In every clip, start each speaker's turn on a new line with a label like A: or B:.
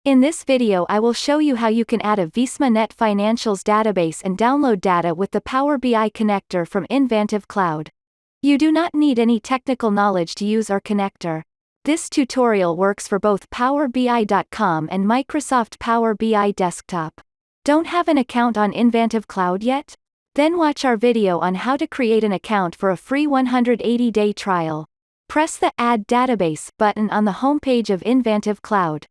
A: In this video I will show you how you can add a VismaNet Financials database and download data with the Power BI connector from Invantive Cloud. You do not need any technical knowledge to use our connector. This tutorial works for both PowerBI.com and Microsoft Power BI Desktop. Don't have an account on Invantive Cloud yet? Then watch our video on how to create an account for a free 180-day trial. Press the Add Database button on the homepage of Invantive Cloud.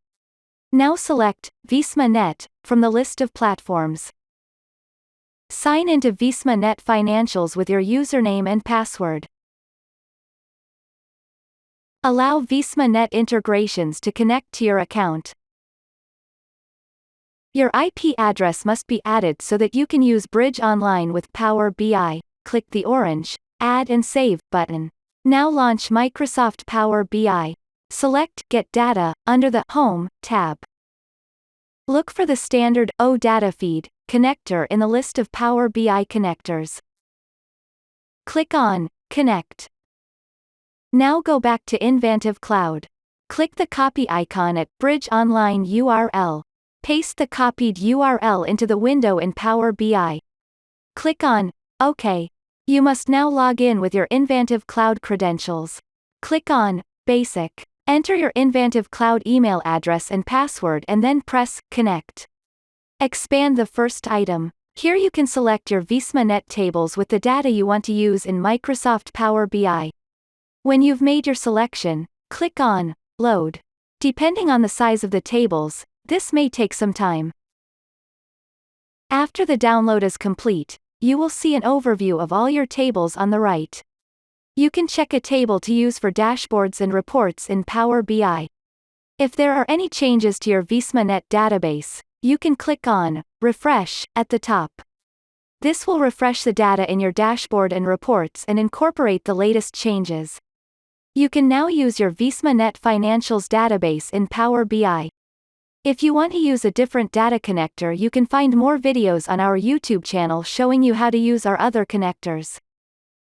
A: Now select VismaNet from the list of platforms. Sign into VismaNet Financials with your username and password. Allow VismaNet Intergrations to connect to your account. Your IP address must be added so that you can use Bridge Online with Power BI. Click the orange Add and Save button. Now launch Microsoft Power BI. Select Get Data under the Home tab. Look for the standard OData Feed connector in the list of Power BI connectors. Click on Connect. Now go back to Invantive Cloud. Click the copy icon at Bridge Online URL. Paste the copied URL into the window in Power BI. Click on OK. You must now log in with your Invantive Cloud credentials. Click on Basic. Enter your Invantive Cloud email address and password and then press Connect. Expand the first item. Here you can select your VismaNet tables with the data you want to use in Microsoft Power BI. When you've made your selection, click on Load. Depending on the size of the tables, this may take some time. After the download is complete, you will see an overview of all your tables on the right. You can check a table to use for dashboards and reports in Power BI. If there are any changes to your VismaNet database, you can click on Refresh at the top. This will refresh the data in your dashboard and reports and incorporate the latest changes. You can now use your VismaNet Financials database in Power BI. If you want to use a different data connector, you can find more videos on our YouTube channel showing you how to use our other connectors.